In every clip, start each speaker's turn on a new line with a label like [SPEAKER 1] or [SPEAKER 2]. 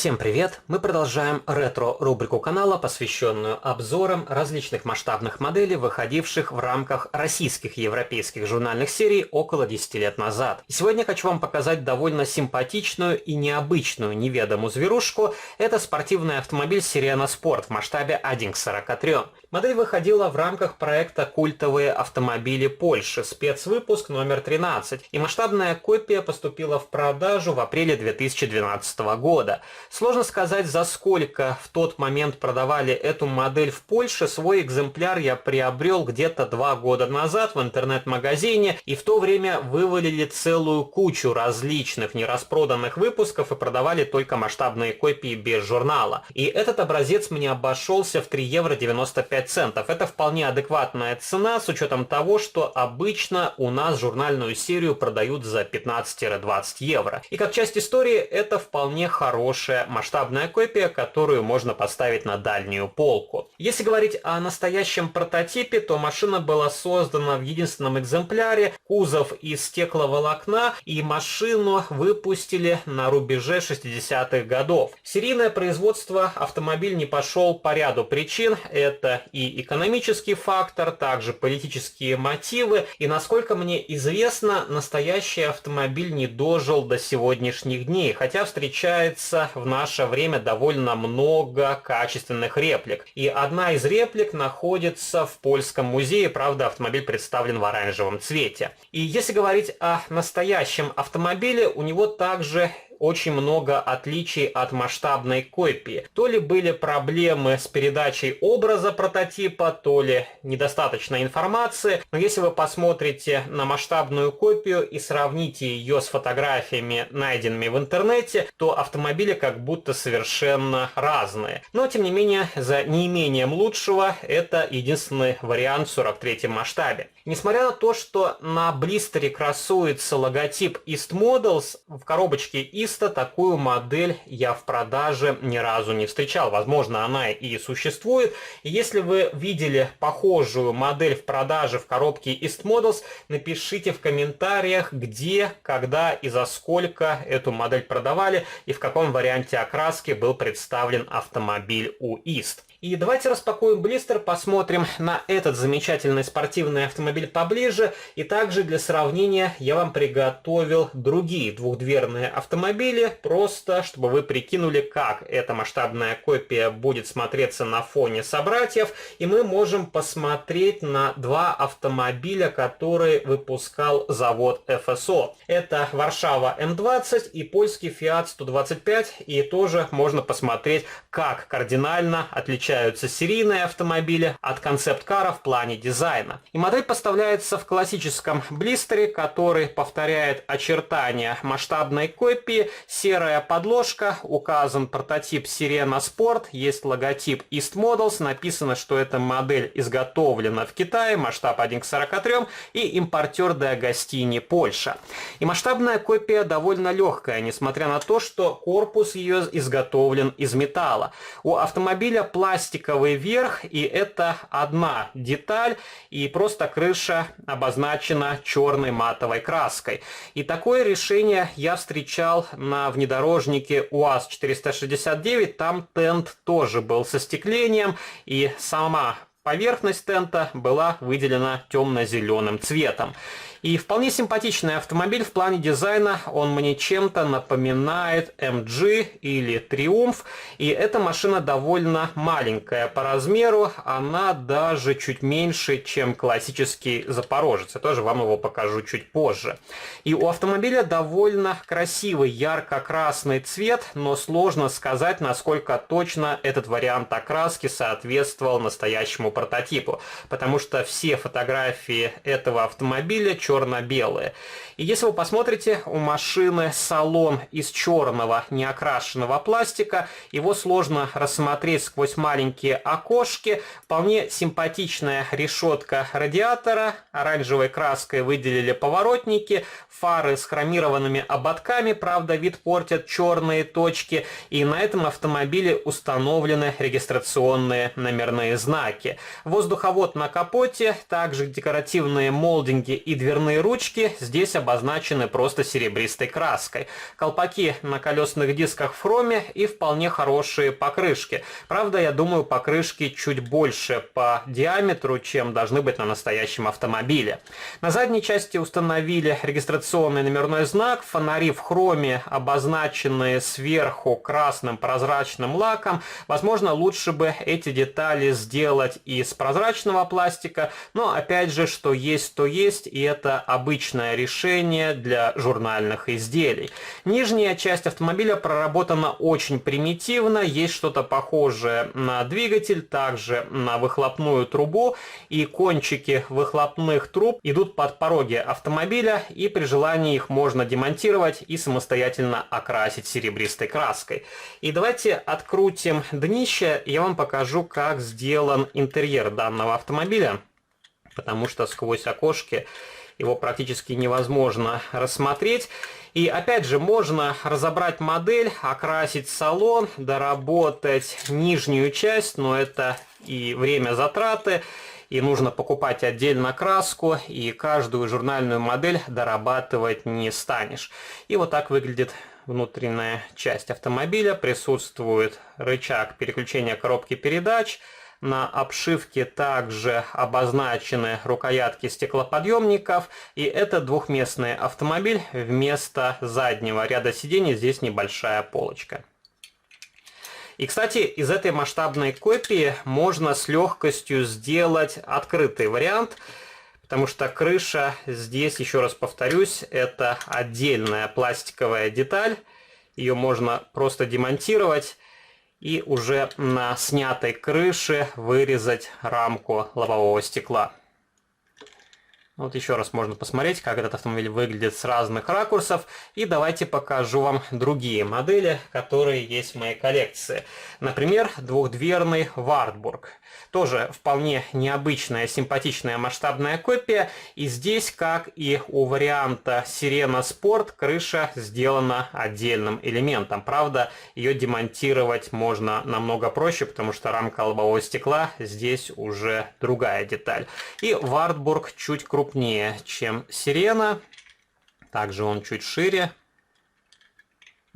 [SPEAKER 1] Всем привет! Мы продолжаем ретро-рубрику канала, посвященную обзорам различных масштабных моделей, выходивших в рамках российских и европейских журнальных серий около 10 лет назад. И сегодня я хочу вам показать довольно симпатичную и необычную неведомую зверушку. Это спортивный автомобиль Sirena Sport в масштабе 1:43. Модель выходила в рамках проекта «Культовые автомобили Польши», спецвыпуск номер 13, и масштабная копия поступила в продажу в апреле 2012 года. Сложно сказать, за сколько в тот момент продавали эту модель в Польше. Свой экземпляр я приобрел где-то 2 года назад в интернет-магазине, и в то время вывалили целую кучу различных нераспроданных выпусков и продавали только масштабные копии без журнала. И этот образец мне обошелся в 3 евро 95 центов. Это вполне адекватная цена с учетом того, что обычно у нас журнальную серию продают за 15-20 евро. И как часть истории это вполне хорошая масштабная копия, которую можно поставить на дальнюю полку. Если говорить о настоящем прототипе, то машина была создана в единственном экземпляре, кузов из стекловолокна, и машину выпустили на рубеже 60-х годов. Серийное производство автомобиль не пошел по ряду причин. Это и экономический фактор, также политические мотивы, и, насколько мне известно, настоящий автомобиль не дожил до сегодняшних дней, хотя встречается в наше время довольно много качественных реплик. И одна из реплик находится в Польском музее, правда, автомобиль представлен в оранжевом цвете. И если говорить о настоящем автомобиле, у него также очень много отличий от масштабной копии. То ли были проблемы с передачей образа прототипа, то ли недостаточно информации. Но если вы посмотрите на масштабную копию и сравните ее с фотографиями, найденными в интернете, то автомобили как будто совершенно разные. Но тем не менее, за неимением лучшего, это единственный вариант в 43-м масштабе. Несмотря на то, что на блистере красуется логотип East Models, в коробочке East такую модель я в продаже ни разу не встречал. Возможно, она и существует. И если вы видели похожую модель в продаже в коробке East Models, напишите в комментариях, где, когда и за сколько эту модель продавали и в каком варианте окраски был представлен автомобиль у East. И давайте распакуем блистер, посмотрим на этот замечательный спортивный автомобиль поближе. И также для сравнения я вам приготовил другие двухдверные автомобили, просто чтобы вы прикинули, как эта масштабная копия будет смотреться на фоне собратьев. И мы можем посмотреть на два автомобиля, которые выпускал завод ФСО. Это Варшава М20 и польский Fiat 125. И тоже можно посмотреть, как кардинально отличаются серийные автомобили от концепт-кара в плане дизайна. И модель поставляется в классическом блистере, который повторяет очертания масштабной копии. Серая подложка, указан прототип Sirena Sport, есть логотип East Models, написано, что эта модель изготовлена в Китае, масштаб 1:43 и импортер де Агостини, Польша. И масштабная копия довольно легкая, несмотря на то, что корпус ее изготовлен из металла. У автомобиля пластиковый верх, и это одна деталь, и просто крыша обозначена черной матовой краской. И такое решение я встречал на внедорожнике УАЗ-469, там тент тоже был с остеклением, и сама поверхность тента была выделена темно-зеленым цветом. И вполне симпатичный автомобиль в плане дизайна, он мне чем-то напоминает MG или Triumph, и эта машина довольно маленькая по размеру, она даже чуть меньше, чем классический Запорожец, я тоже вам его покажу чуть позже. И у автомобиля довольно красивый ярко-красный цвет, но сложно сказать, насколько точно этот вариант окраски соответствовал настоящему прототипу, потому что все фотографии этого автомобиля черно-белые. И если вы посмотрите, у машины салон из черного неокрашенного пластика, его сложно рассмотреть сквозь маленькие окошки. Вполне симпатичная решетка радиатора, оранжевой краской выделили поворотники, фары с хромированными ободками, правда вид портят черные точки, и на этом автомобиле установлены регистрационные номерные знаки. Воздуховод на капоте, также декоративные молдинги и дверные дверные ручки здесь обозначены просто серебристой краской. Колпаки на колесных дисках в хроме и вполне хорошие покрышки. Правда, я думаю, покрышки чуть больше по диаметру, чем должны быть на настоящем автомобиле. На задней части установили регистрационный номерной знак, фонари в хроме, обозначенные сверху красным прозрачным лаком. Возможно, лучше бы эти детали сделать из прозрачного пластика, но опять же, что есть, то есть, и это обычное решение для журнальных изделий. Нижняя часть автомобиля проработана очень примитивно, есть что-то похожее на двигатель, также на выхлопную трубу, и кончики выхлопных труб идут под пороги автомобиля, и при желании их можно демонтировать и самостоятельно окрасить серебристой краской. И давайте открутим днище, я вам покажу, как сделан интерьер данного автомобиля, потому что сквозь окошки его практически невозможно рассмотреть. И опять же, можно разобрать модель, окрасить салон, доработать нижнюю часть, но это и время затраты, и нужно покупать отдельно краску, и каждую журнальную модель дорабатывать не станешь. И вот так выглядит внутренняя часть автомобиля. Присутствует рычаг переключения коробки передач. На обшивке также обозначены рукоятки стеклоподъемников. И это двухместный автомобиль. Вместо заднего ряда сидений здесь небольшая полочка. И, кстати, из этой масштабной копии можно с легкостью сделать открытый вариант, потому что крыша здесь, еще раз повторюсь, это отдельная пластиковая деталь. Ее можно просто демонтировать и уже на снятой крыше вырезать рамку лобового стекла. Вот еще раз можно посмотреть, как этот автомобиль выглядит с разных ракурсов. И давайте покажу вам другие модели, которые есть в моей коллекции. Например, двухдверный Wartburg. Тоже вполне необычная, симпатичная масштабная копия. И здесь, как и у варианта Sirena Sport, крыша сделана отдельным элементом. Правда, ее демонтировать можно намного проще, потому что рамка лобового стекла здесь уже другая деталь. И Wartburg чуть крупнее, чем Sirena. Также он чуть шире.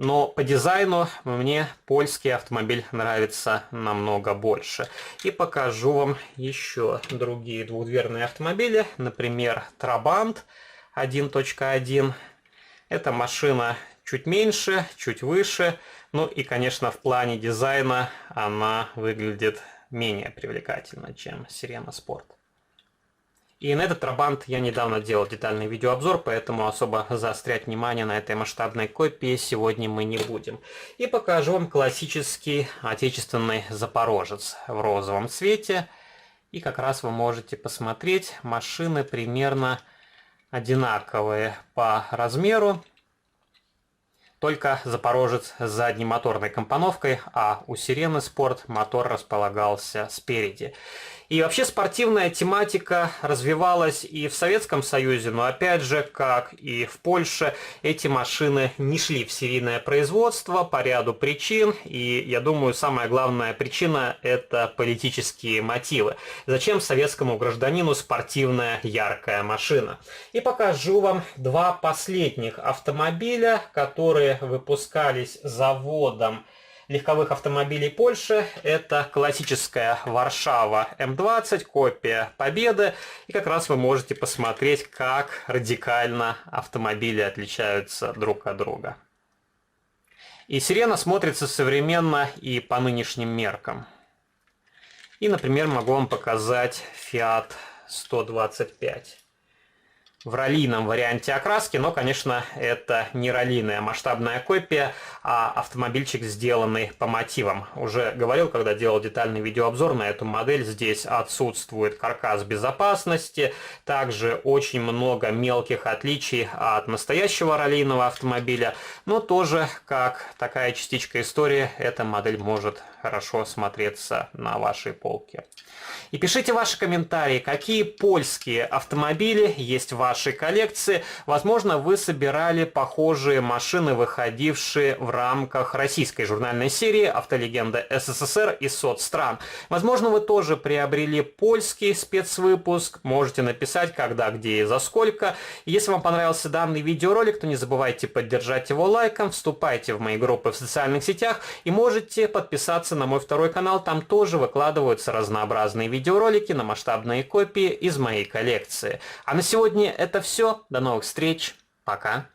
[SPEAKER 1] Но по дизайну мне польский автомобиль нравится намного больше. И покажу вам еще другие двухдверные автомобили. Например, Trabant 1.1. Эта машина чуть меньше, чуть выше. Ну и, конечно, в плане дизайна она выглядит менее привлекательно, чем Sirena Sport. И на этот Trabant я недавно делал детальный видеообзор, поэтому особо заострять внимание на этой масштабной копии сегодня мы не будем. И покажу вам классический отечественный Запорожец в розовом цвете. И как раз вы можете посмотреть, машины примерно одинаковые по размеру. Только Запорожец с заднемоторной компоновкой, а у Sirena Sport мотор располагался спереди. И вообще спортивная тематика развивалась и в Советском Союзе, но опять же, как и в Польше, эти машины не шли в серийное производство по ряду причин. И я думаю, самая главная причина – это политические мотивы. Зачем советскому гражданину спортивная яркая машина? И покажу вам два последних автомобиля, которые выпускались заводом легковых автомобилей Польши. Это классическая Варшава М20, копия Победы. И как раз вы можете посмотреть, как радикально автомобили отличаются друг от друга. И Sirena смотрится современно и по нынешним меркам. И, например, могу вам показать Fiat 125. В раллийном варианте окраски, но, конечно, это не раллийная масштабная копия, а автомобильчик, сделанный по мотивам. Уже говорил, когда делал детальный видеообзор на эту модель, здесь отсутствует каркас безопасности, также очень много мелких отличий от настоящего раллийного автомобиля, но тоже, как такая частичка истории, эта модель может хорошо смотреться на вашей полке. И пишите ваши комментарии, какие польские автомобили есть в вашей коллекции. Возможно, вы собирали похожие машины, выходившие в рамках российской журнальной серии «Автолегенда СССР» и соцстран. Возможно, вы тоже приобрели польский спецвыпуск. Можете написать, когда, где и за сколько. Если вам понравился данный видеоролик, то не забывайте поддержать его лайком, вступайте в мои группы в социальных сетях и можете подписаться на мой второй канал. Там тоже выкладываются разнообразные видеоролики на масштабные копии из моей коллекции. А на сегодня это все. До новых встреч. Пока.